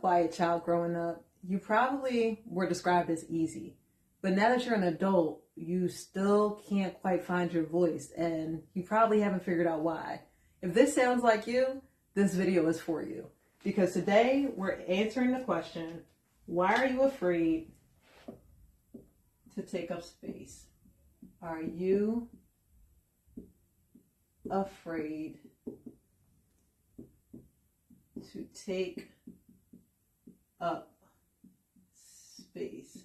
Quiet child growing up, you probably were described as easy. But now that you're an adult, you still can't quite find your voice, and you probably haven't figured out why. If this sounds like you, this video is for you. Because today we're answering the question, why are you afraid to take up space? Are you afraid to take up space?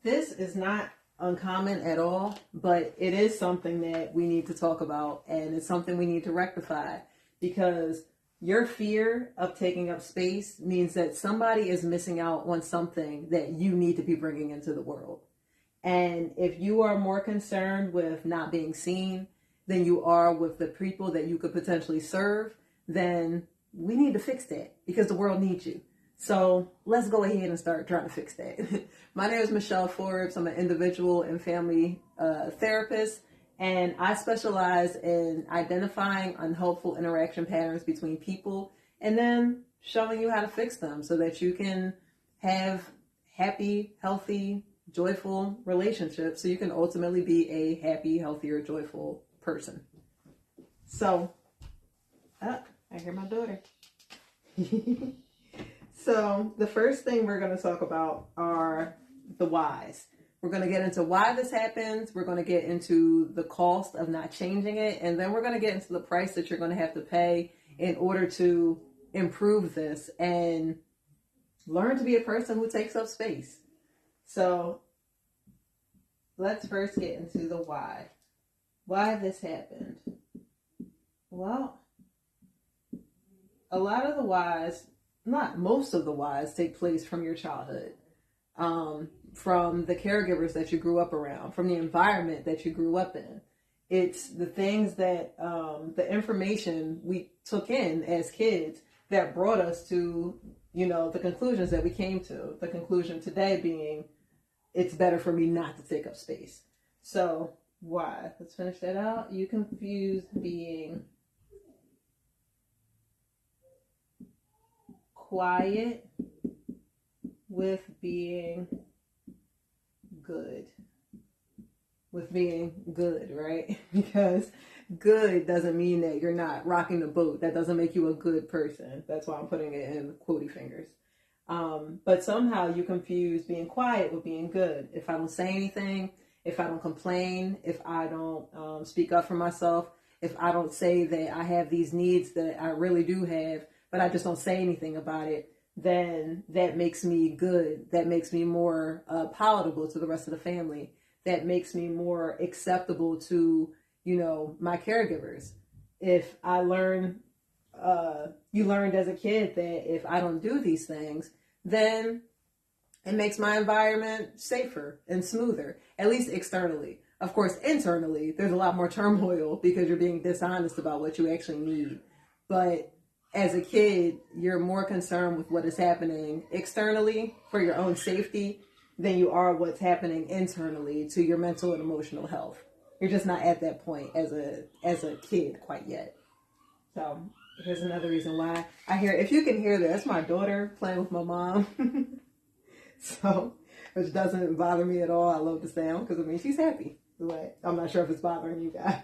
This is not uncommon at all, but it is something that we need to talk about, and it's something we need to rectify, because your fear of taking up space means that somebody is missing out on something that you need to be bringing into the world. And if you are more concerned with not being seen than you are with the people that you could potentially serve, then we need to fix that, because the world needs you. So let's go ahead and start trying to fix that. My name is Michelle Forbes. I'm an individual and family therapist, and I specialize in identifying unhelpful interaction patterns between people and then showing you how to fix them so that you can have happy, healthy, joyful relationships, so you can ultimately be a happy, healthier, joyful person. So, I hear my daughter. So the first thing we're going to talk about are the whys. We're going to get into why this happens. We're going to get into the cost of not changing it. And then we're going to get into the price that you're going to have to pay in order to improve this and learn to be a person who takes up space. So let's first get into the why. Why this happened. Well, a lot of the whys, not most of the whys, take place from your childhood, from the caregivers that you grew up around, from the environment that you grew up in. It's the things that, the information we took in as kids that brought us to, the conclusions that we came to. The conclusion today being, it's better for me not to take up space. So why? Let's finish that out. You confuse being quiet with being good. With being good, right? Because good doesn't mean that you're not rocking the boat. That doesn't make you a good person. That's why I'm putting it in quotey fingers. But somehow you confuse being quiet with being good. If I don't say anything, if I don't complain, if I don't speak up for myself, if I don't say that I have these needs that I really do have, but I just don't say anything about it, then that makes me good. That makes me more palatable to the rest of the family. That makes me more acceptable to, my caregivers. If I learn, you learned as a kid that if I don't do these things, then it makes my environment safer and smoother, at least externally. Of course, internally, there's a lot more turmoil because you're being dishonest about what you actually need. But as a kid, you're more concerned with what is happening externally for your own safety than you are what's happening internally to your mental and emotional health. You're just not at that point as a kid quite yet. So here's another reason why I hear, if you can hear that, that's my daughter playing with my mom. So, which doesn't bother me at all. I love the sound because, she's happy. But I'm not sure if it's bothering you guys.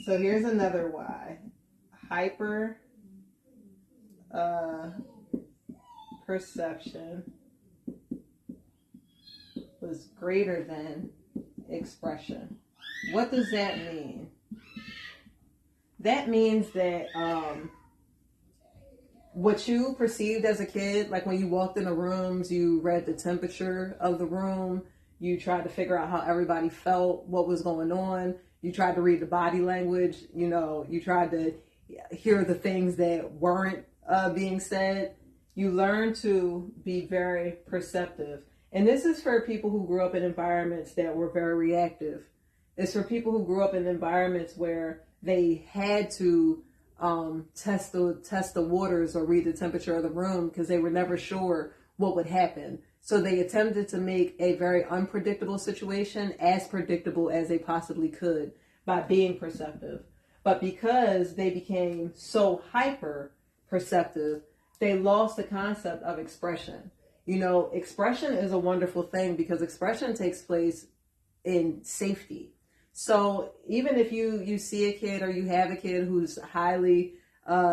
So here's another why. Hyper perception was greater than expression. What does that mean? That means that what you perceived as a kid, like when you walked in the rooms, you read the temperature of the room, you tried to figure out how everybody felt, what was going on, you tried to read the body language, you tried to hear the things that weren't being said. You learn to be very perceptive. And this is for people who grew up in environments that were very reactive. It's for people who grew up in environments where they had to test the waters or read the temperature of the room because they were never sure what would happen. So they attempted to make a very unpredictable situation as predictable as they possibly could by being perceptive. But because they became so hyper perceptive, they lost the concept of expression. Expression is a wonderful thing because expression takes place in safety. So even if you see a kid or you have a kid who's highly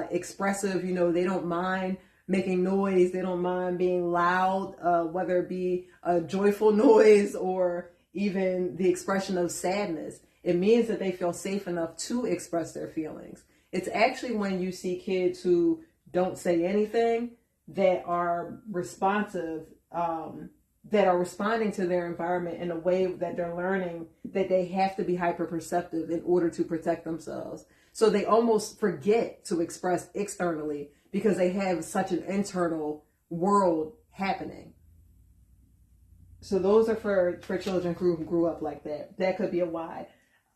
expressive, they don't mind making noise, they don't mind being loud, whether it be a joyful noise or even the expression of sadness. It means that they feel safe enough to express their feelings. It's actually when you see kids who don't say anything that are responsive, that are responding to their environment in a way that they're learning that they have to be hyper perceptive in order to protect themselves. So they almost forget to express externally because they have such an internal world happening. So those are for children who grew up like that. That could be a why.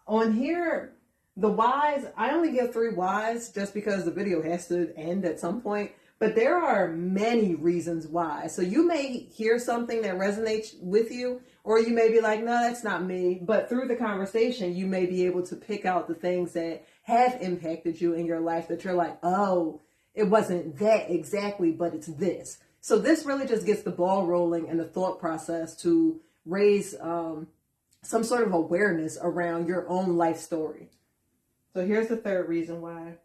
On here, the whys, I only give 3 whys just because the video has to end at some point. But there are many reasons why. So you may hear something that resonates with you, or you may be like, no, that's not me. But through the conversation, you may be able to pick out the things that have impacted you in your life that you're like, oh, it wasn't that exactly, but it's this. So this really just gets the ball rolling and the thought process to raise some sort of awareness around your own life story. So here's the 3rd reason why.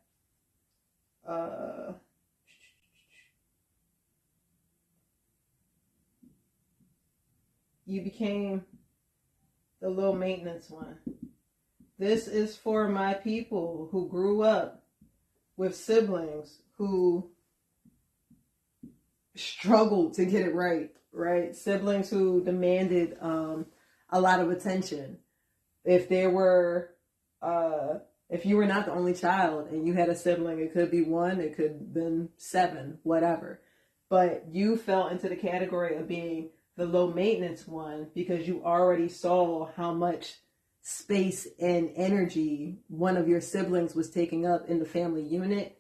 You became the low maintenance one. This is for my people who grew up with siblings who struggled to get it right? Siblings who demanded a lot of attention. If you were not the only child and you had a sibling, it could be 1, it could have been 7, whatever. But you fell into the category of being the low maintenance one because you already saw how much space and energy one of your siblings was taking up in the family unit.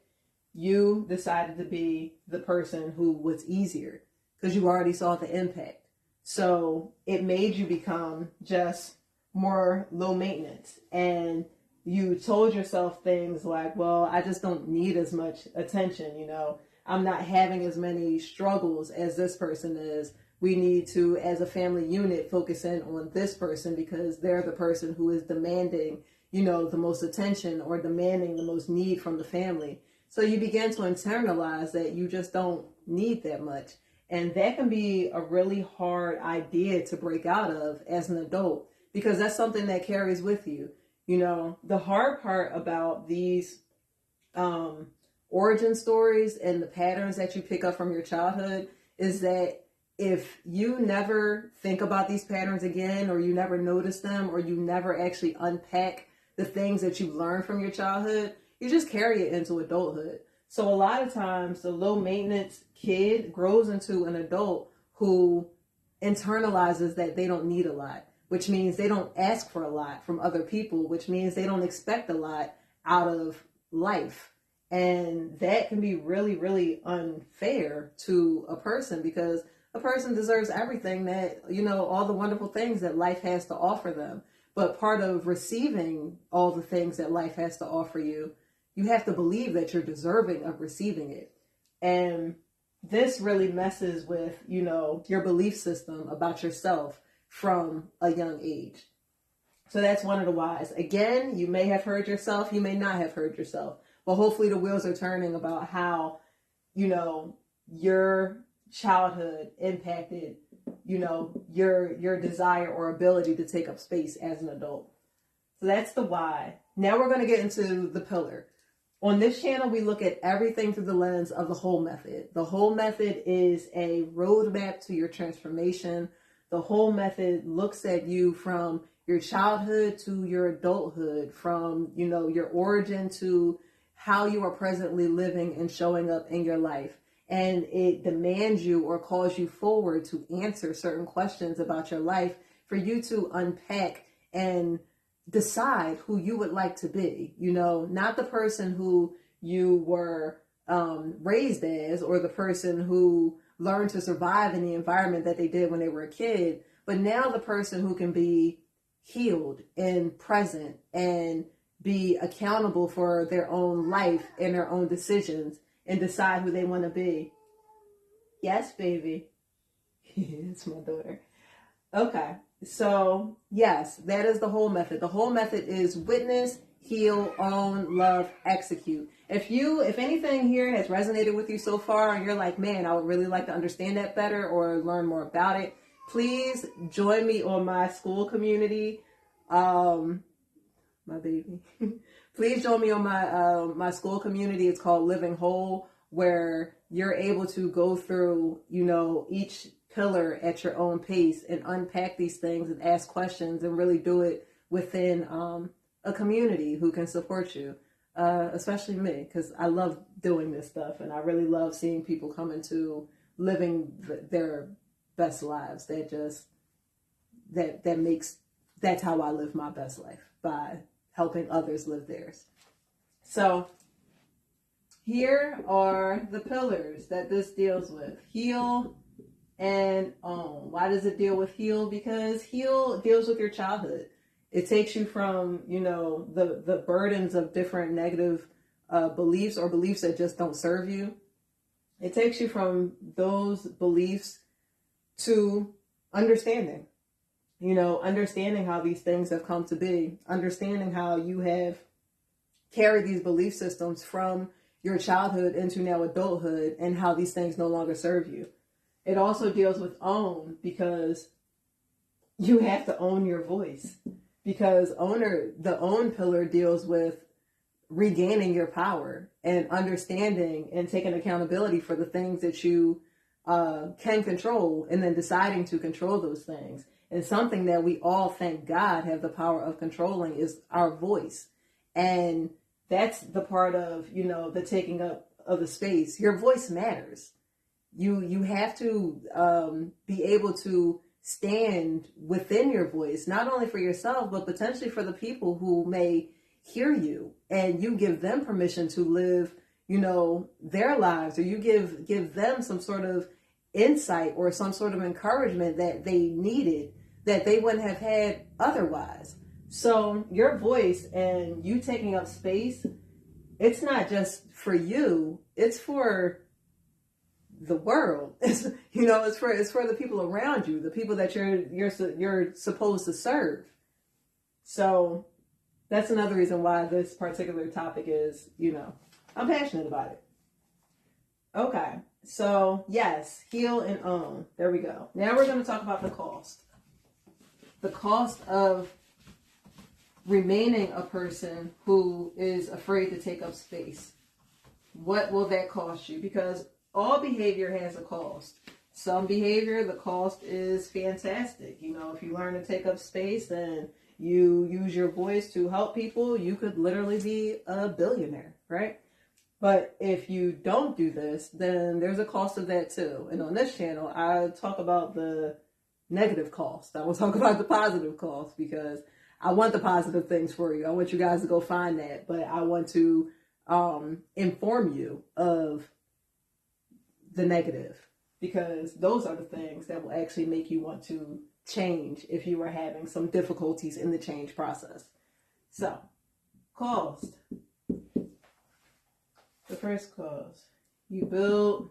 You decided to be the person who was easier because you already saw the impact. So it made you become just more low maintenance. And you told yourself things like, well, I just don't need as much attention. I'm not having as many struggles as this person is. We need to, as a family unit, focus in on this person because they're the person who is demanding, the most attention or demanding the most need from the family. So you begin to internalize that you just don't need that much. And that can be a really hard idea to break out of as an adult because that's something that carries with you. The hard part about these origin stories and the patterns that you pick up from your childhood is that if you never think about these patterns again, or you never notice them, or you never actually unpack the things that you learned from your childhood, you just carry it into adulthood. So a lot of times the low maintenance kid grows into an adult who internalizes that they don't need a lot, which means they don't ask for a lot from other people, which means they don't expect a lot out of life. And that can be really, really unfair to a person because a person deserves everything that, all the wonderful things that life has to offer them. But part of receiving all the things that life has to offer you, you have to believe that you're deserving of receiving it. And this really messes with, your belief system about yourself from a young age. So that's one of the whys. Again, you may have heard yourself, you may not have heard yourself, but hopefully the wheels are turning about how, your childhood impacted, your desire or ability to take up space as an adult. So that's the why. Now we're going to get into the pillar. On this channel, we look at everything through the lens of the whole method. The whole method is a roadmap to your transformation. The whole method looks at you from your childhood to your adulthood, from, your origin to how you are presently living and showing up in your life. And it demands you or calls you forward to answer certain questions about your life for you to unpack and decide who you would like to be. Not the person who you were raised as, or the person who learned to survive in the environment that they did when they were a kid, but now the person who can be healed and present and be accountable for their own life and their own decisions and decide who they want to be. Yes, baby. It's my daughter. Okay. So, yes, that is the whole method. The whole method is witness, heal, own, love, execute. If anything here has resonated with you so far and you're like, man, I would really like to understand that better or learn more about it, please join me on my school community. My baby. Please join me on my school community. It's called Living Whole, where you're able to go through, each pillar at your own pace and unpack these things and ask questions and really do it within a community who can support you, especially me, because I love doing this stuff and I really love seeing people come into living their best lives. That's how I live my best life, by helping others live theirs. So here are the pillars that this deals with. Heal and own. Why does it deal with heal? Because heal deals with your childhood. It takes you from, the burdens of different negative beliefs or beliefs that just don't serve you. It takes you from those beliefs to understanding. Understanding how these things have come to be, understanding how you have carried these belief systems from your childhood into now adulthood and how these things no longer serve you. It also deals with own, because you have to own your voice, because the own pillar deals with regaining your power and understanding and taking accountability for the things that you can control and then deciding to control those things. And something that we all, thank God, have the power of controlling is our voice. And that's the part of, the taking up of the space. Your voice matters. You have to be able to stand within your voice, not only for yourself, but potentially for the people who may hear you, and you give them permission to live, their lives, or you give them some sort of insight or some sort of encouragement that they needed, that they wouldn't have had otherwise. So your voice and you taking up space, it's not just for you, it's for the world. It's for the people around you, the people that you're supposed to serve. So that's another reason why this particular topic is, I'm passionate about it. Okay. So yes, heal and own. There we go. Now we're going to talk about the cost. The cost of remaining a person who is afraid to take up space. What will that cost you? Because all behavior has a cost. Some behavior, the cost is fantastic. If you learn to take up space and you use your voice to help people, you could literally be a billionaire, right? But if you don't do this, then there's a cost of that too. And on this channel, I talk about the negative cost. I will talk about the positive cost, because I want the positive things for you. I want you guys to go find that, but I want to inform you of the negative, because those are the things that will actually make you want to change if you are having some difficulties in the change process. So, cost. The first cause, you build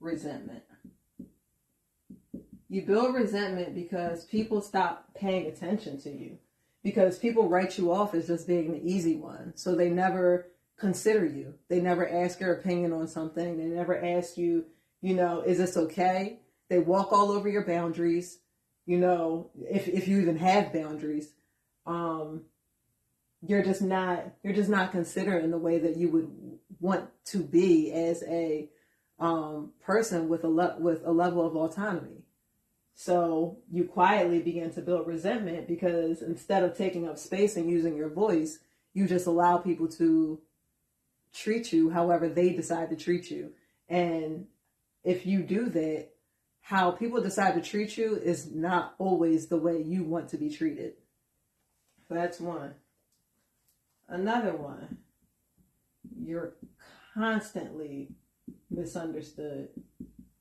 resentment. You build resentment because people stop paying attention to you, because people write you off as just being the easy one. So they never consider you. They never ask your opinion on something. They never ask you, is this okay? They walk all over your boundaries, if you even have boundaries. You're just not considered in the way that you would want to be as a person with a level of autonomy. So you quietly begin to build resentment, because instead of taking up space and using your voice, you just allow people to treat you however they decide to treat you. And if you do that, how people decide to treat you is not always the way you want to be treated. That's one. Another one, you're constantly misunderstood.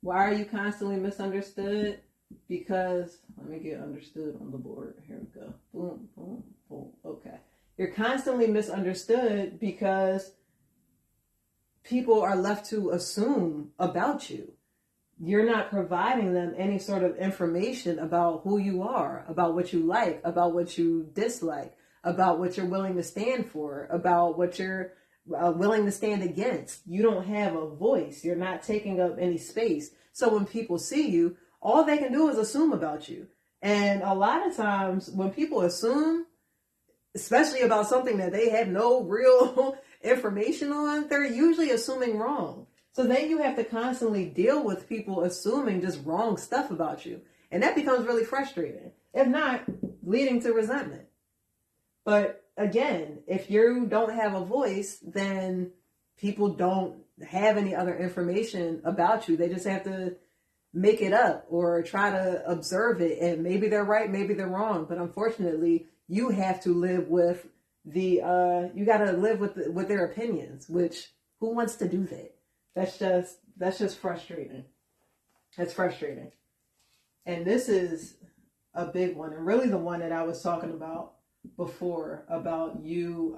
Why are you constantly misunderstood? Because, let me get understood on the board. Here we go. Boom, boom, boom. Okay. You're constantly misunderstood because people are left to assume about you. You're not providing them any sort of information about who you are, about what you like, about what you dislike, about what you're willing to stand for, about what you're willing to stand against. You don't have a voice. You're not taking up any space. So when people see you, all they can do is assume about you. And a lot of times when people assume, especially about something that they have no real information on, they're usually assuming wrong. So then you have to constantly deal with people assuming just wrong stuff about you. And that becomes really frustrating, if not leading to resentment. But again, if you don't have a voice, then people don't have any other information about you. They just have to make it up or try to observe it. And maybe they're right, maybe they're wrong. But unfortunately, you have to live with you got to live with their opinions, which who wants to do that? That's just frustrating. That's frustrating. And this is a big one, and really the one that I was talking about before, about you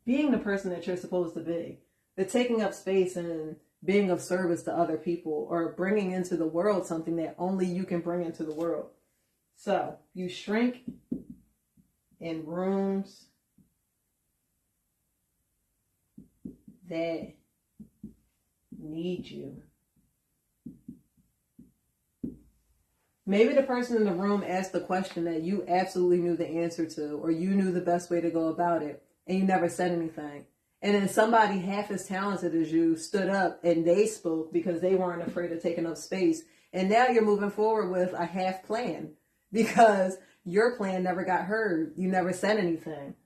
being the person that you're supposed to be, the taking up space and being of service to other people, or bringing into the world something that only you can bring into the world. So you shrink in rooms that need you. Maybe the person in the room asked the question that you absolutely knew the answer to, or you knew the best way to go about it, and you never said anything. And then somebody half as talented as you stood up and they spoke because they weren't afraid of taking up space. And now you're moving forward with a half plan because your plan never got heard. You never said anything.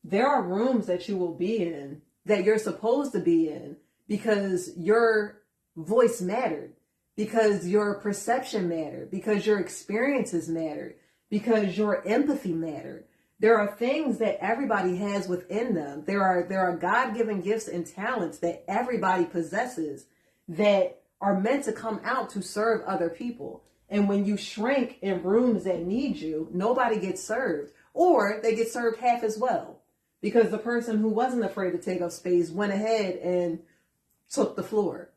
There are rooms that you will be in that you're supposed to be in because your voice mattered, because your perception mattered, because your experiences mattered, because your empathy mattered. There are things that everybody has within them. There are God-given gifts and talents that everybody possesses that are meant to come out to serve other people. And when you shrink in rooms that need you, nobody gets served, or they get served half as well, because the person who wasn't afraid to take up space went ahead and took the floor.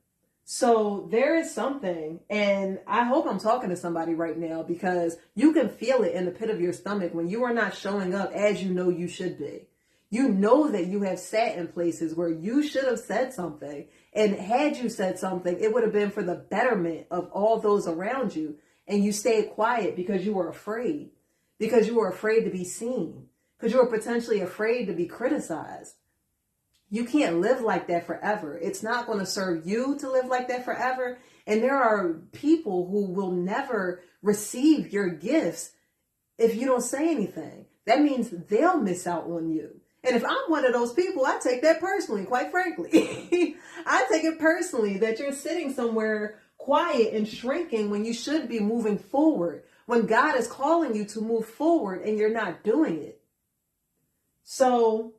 So there is something, and I hope I'm talking to somebody right now, because you can feel it in the pit of your stomach when you are not showing up as you know you should be. You know that you have sat in places where you should have said something, and had you said something, it would have been for the betterment of all those around you, and you stayed quiet because you were afraid, to be seen, because you were potentially afraid to be criticized. You can't live like that forever. It's not going to serve you to live like that forever. And there are people who will never receive your gifts if you don't say anything. That means they'll miss out on you. And if I'm one of those people, I take that personally, quite frankly. I take it personally that you're sitting somewhere quiet and shrinking when you should be moving forward, when God is calling you to move forward and you're not doing it. So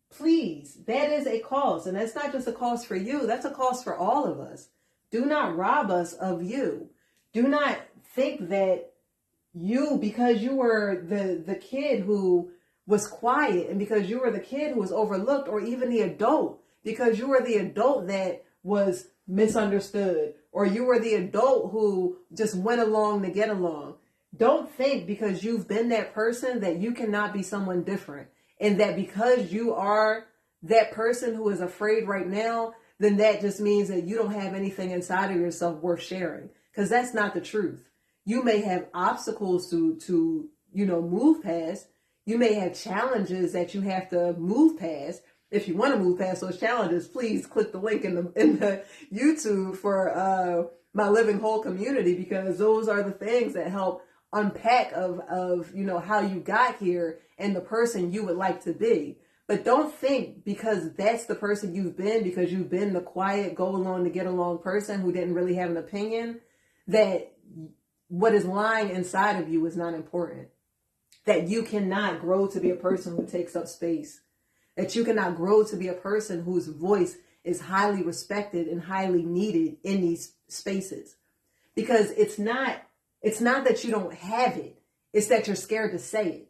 please, that is a cost. And that's not just a cost for you. That's a cost for all of us. Do not rob us of you. Do not think that you, because you were the kid who was quiet, and because you were the kid who was overlooked, or even the adult, because you were the adult that was misunderstood, or you were the adult who just went along to get along. Don't think because you've been that person that you cannot be someone different. And that because you are that person who is afraid right now, then that just means that you don't have anything inside of yourself worth sharing. Because that's not the truth. You may have obstacles to move past. You may have challenges that you have to move past. If you want to move past those challenges, please click the link in the YouTube for my Living Whole community, because those are the things that help unpack of how you got here and the person you would like to be. But don't think because that's the person you've been, because you've been the quiet, go along to get along person who didn't really have an opinion, that what is lying inside of you is not important. That you cannot grow to be a person who takes up space. That you cannot grow to be a person whose voice is highly respected and highly needed in these spaces. Because it's not that you don't have it. It's that you're scared to say it.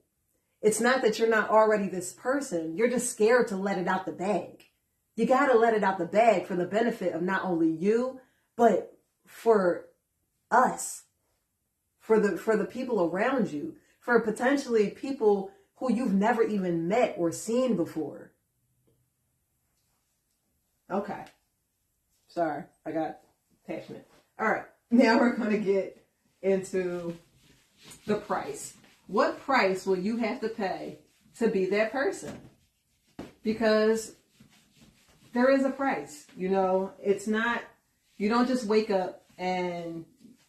It's not that you're not already this person. You're just scared to let it out the bag. You got to let it out the bag for the benefit of not only you, but for us, for the people around you, for potentially people who you've never even met or seen before. Okay. Sorry, I got passionate. All right, now we're going to get into the price. What price will you have to pay to be that person? Because there is a price, you know. It's not, you don't just wake up and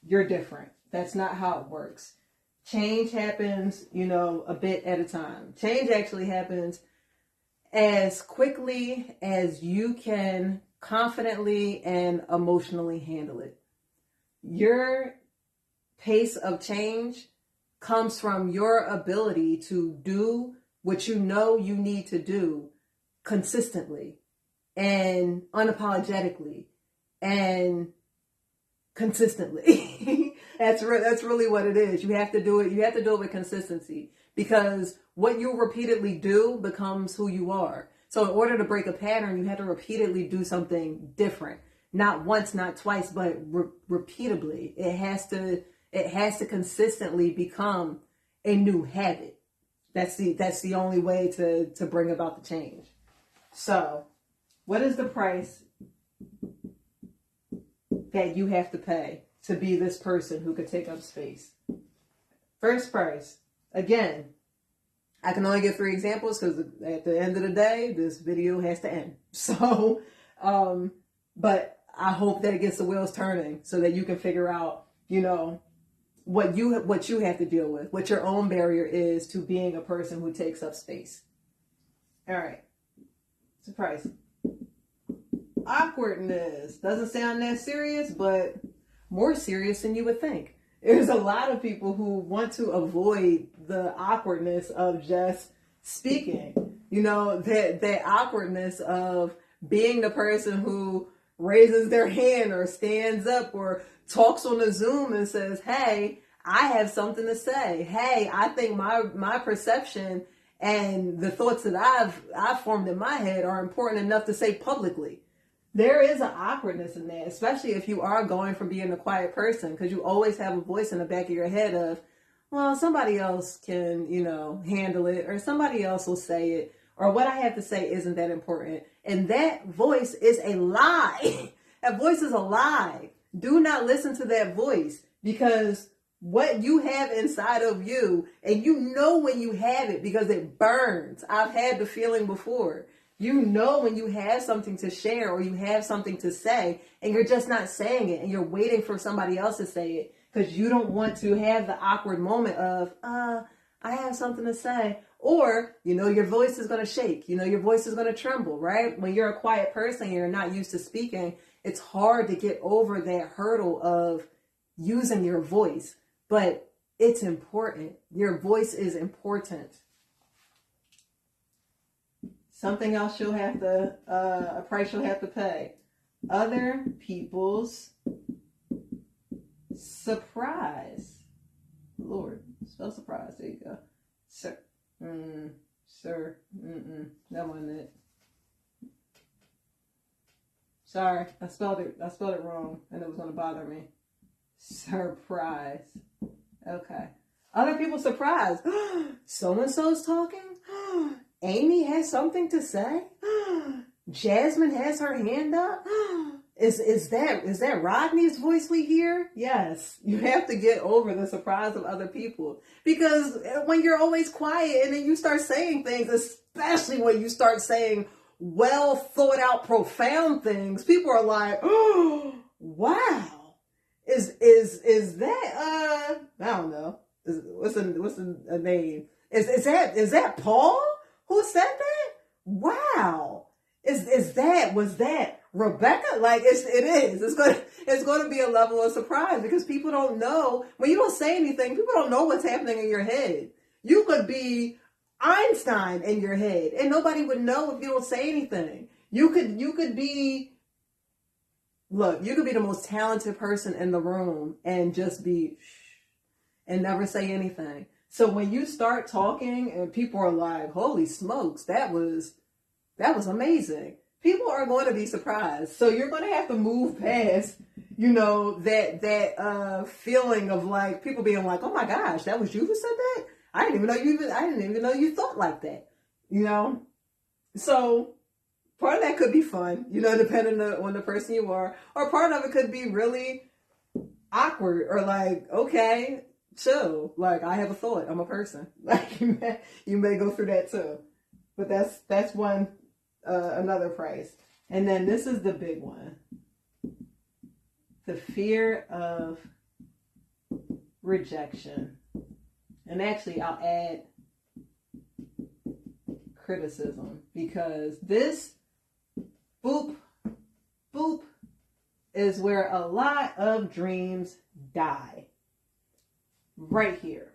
you're different. That's not how it works. Change happens, you know, a bit at a time. Change actually happens as quickly as you can confidently and emotionally handle it. Your pace of change comes from your ability to do what you know you need to do consistently and unapologetically and consistently. That's really what it is. You have to do it. You have to do it with consistency, because what you repeatedly do becomes who you are. So in order to break a pattern, you have to repeatedly do something different. Not once, not twice, but repeatedly. It has to consistently become a new habit. That's the only way to bring about the change. So, what is the price that you have to pay to be this person who could take up space? First price, again, I can only give 3 examples because at the end of the day, this video has to end. So, but I hope that it gets the wheels turning so that you can figure out, you know, what you have to deal with, what your own barrier is to being a person who takes up space. All right. Surprise. Awkwardness. Doesn't sound that serious, but more serious than you would think. There's a lot of people who want to avoid the awkwardness of just speaking. You know, that awkwardness of being the person who raises their hand or stands up or talks on a Zoom and says, hey, I have something to say. Hey, I think my perception and the thoughts that I've formed in my head are important enough to say publicly. There is an awkwardness in that, especially if you are going from being a quiet person, because you always have a voice in the back of your head of, well, somebody else can, you know, handle it, or somebody else will say it, or what I have to say isn't that important. And that voice is a lie. That voice is a lie. Do not listen to that voice, because what you have inside of you, and you know when you have it because it burns. I've had the feeling before. You know when you have something to share or you have something to say and you're just not saying it and you're waiting for somebody else to say it because you don't want to have the awkward moment of, I have something to say. Or, you know, your voice is going to shake. You know, your voice is going to tremble, right? When you're a quiet person and you're not used to speaking, it's hard to get over that hurdle of using your voice. But it's important. Your voice is important. Something else you'll have to, a price you'll have to pay. Other people's surprise. Lord, spell surprise. There you go. Sir. Sir. That wasn't it. Sorry, I spelled it wrong and it was going to bother me. Surprise. Okay. Other people's surprise. So-and-so's talking? Amy has something to say? Jasmine has her hand up? Is that Rodney's voice we hear? Yes. You have to get over the surprise of other people. Because when you're always quiet and then you start saying things, especially when you start saying well thought out, profound things, people are like, oh, wow. Is that I don't know. What's a name? Is that Paul who said that? Wow. Was that Rebecca? Like it is. It's going to be a level of surprise because people don't know. When you don't say anything, people don't know what's happening in your head. You could be Einstein in your head and nobody would know if you don't say anything. You could be the most talented person in the room and just be and never say anything. So when you start talking and people are like, holy smokes, that was amazing. people are going to be surprised. So you're going to have to move past, that feeling of like people being like, oh my gosh, that was you who said that? I didn't even know you thought like that. So part of that could be fun, depending on the person you are, or part of it could be really awkward or like, okay, chill. Like, I have a thought. I'm a person. Like, you may go through that too. But that's one, another price. And then this is the big one. The fear of rejection. And actually, I'll add criticism, because this boop is where a lot of dreams die. Right here.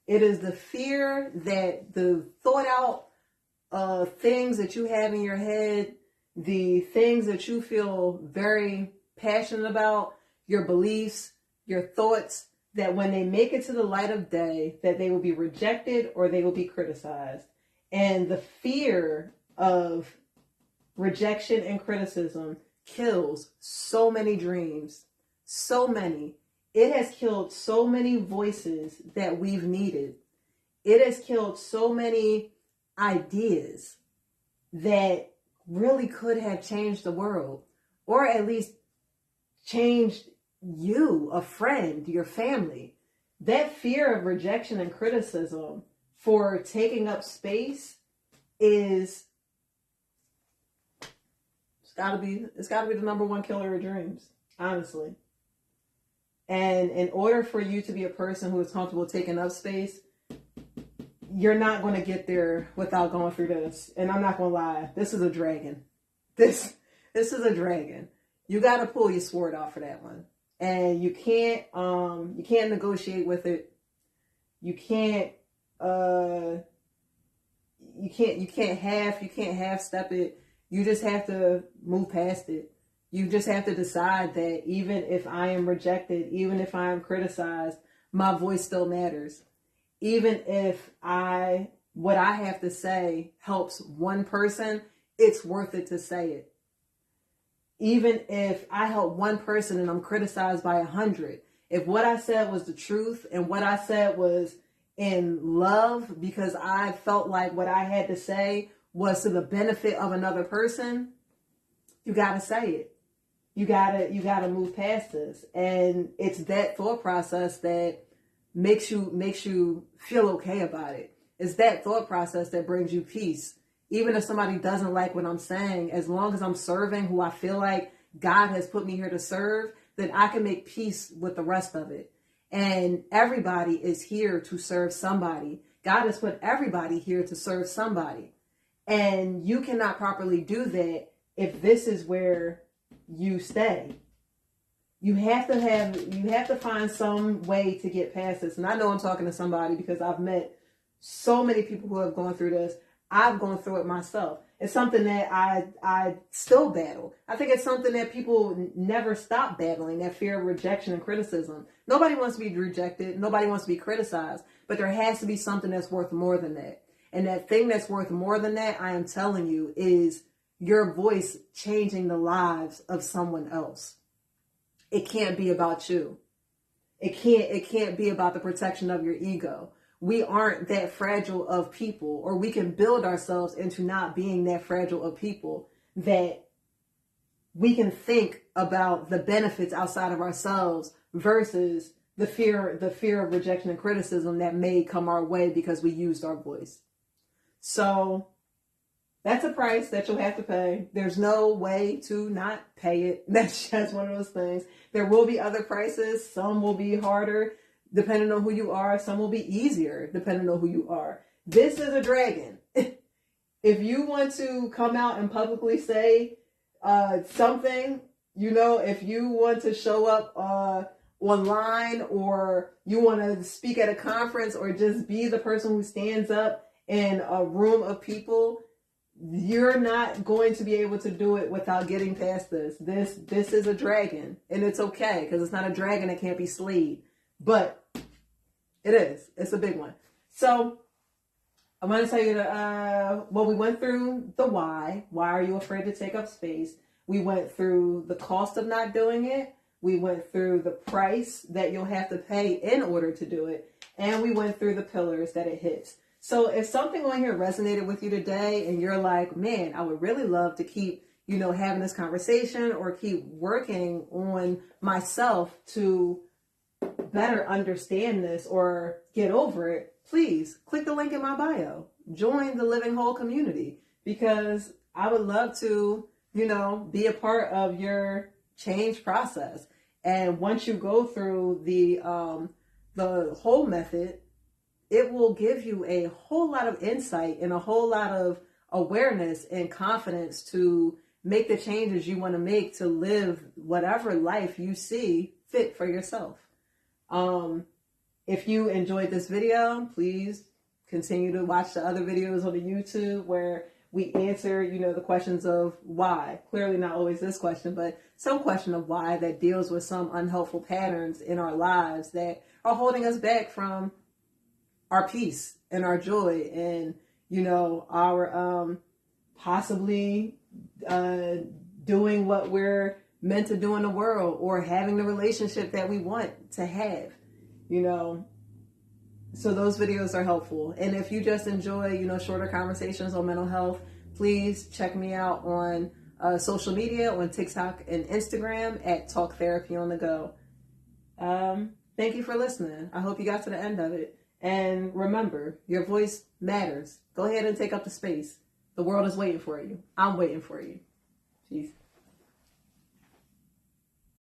It is the fear that the thought out things that you have in your head, the things that you feel very passionate about, your beliefs, your thoughts, that when they make it to the light of day, that they will be rejected or they will be criticized. And the fear of rejection and criticism kills so many dreams, so many. It has killed so many voices that we've needed. It has killed so many ideas that really could have changed the world, or at least changed you, a friend, your family. That fear of rejection and criticism for taking up space it's gotta be the number one killer of dreams, honestly. And in order for you to be a person who is comfortable taking up space, you're not going to get there without going through this. And I'm not going to lie, this is a dragon. This is a dragon. You got to pull your sword out for that one. And you can't negotiate with it. You can't half step it. You just have to move past it. You just have to decide that even if I am rejected, even if I am criticized, my voice still matters. Even if what I have to say helps one person, it's worth it to say it. Even if I help one person and I'm criticized by 100, if what I said was the truth and what I said was in love because I felt like what I had to say was to the benefit of another person, you gotta say it. You gotta move past this. And it's that thought process that makes you feel okay about it. It's that thought process that brings you peace. Even if somebody doesn't like what I'm saying, as long as I'm serving who I feel like God has put me here to serve, then I can make peace with the rest of it. And everybody is here to serve somebody. God has put everybody here to serve somebody. And you cannot properly do that if this is where you stay. You have to find some way to get past this. And I know I'm talking to somebody because I've met so many people who have gone through this. I've gone through it myself. It's something that I still battle. I think it's something that people never stop battling, that fear of rejection and criticism. Nobody wants to be rejected. Nobody wants to be criticized. But there has to be something that's worth more than that. And that thing that's worth more than that, I am telling you, is your voice changing the lives of someone else. It can't be about you. It can't be about the protection of your ego. We aren't that fragile of people, or we can build ourselves into not being that fragile of people, that we can think about the benefits outside of ourselves versus the fear of rejection and criticism that may come our way because we used our voice. So that's a price that you'll have to pay. There's no way to not pay it. That's just one of those things. There will be other prices. Some will be harder depending on who you are. Some will be easier depending on who you are. This is a dragon. If you want to come out and publicly say something, if you want to show up online, or you want to speak at a conference, or just be the person who stands up in a room of people, you're not going to be able to do it without getting past this. This is a dragon, and it's okay, because it's not a dragon that can't be slayed, but it is. It's a big one. So I'm going to tell you well, we went through the why. Why are you afraid to take up space? We went through the cost of not doing it. We went through the price that you'll have to pay in order to do it. And we went through the pillars that it hits. So if something on here resonated with you today and you're like, man, I would really love to keep, having this conversation or keep working on myself to better understand this or get over it, please click the link in my bio. Join the Living Whole community, because I would love to, be a part of your change process. And once you go through the whole method, it will give you a whole lot of insight and a whole lot of awareness and confidence to make the changes you want to make to live whatever life you see fit for yourself. If you enjoyed this video, please continue to watch the other videos on the YouTube where we answer, the questions of why. Clearly not always this question, but some question of why that deals with some unhelpful patterns in our lives that are holding us back from our peace and our joy and, our possibly doing what we're meant to do in the world or having the relationship that we want to have, So those videos are helpful. And if you just enjoy, shorter conversations on mental health, please check me out on social media, on TikTok and Instagram at Talk Therapy on the Go. Thank you for listening. I hope you got to the end of it. And remember, your voice matters. Go ahead and take up the space. The world is waiting for you. I'm waiting for you. Peace.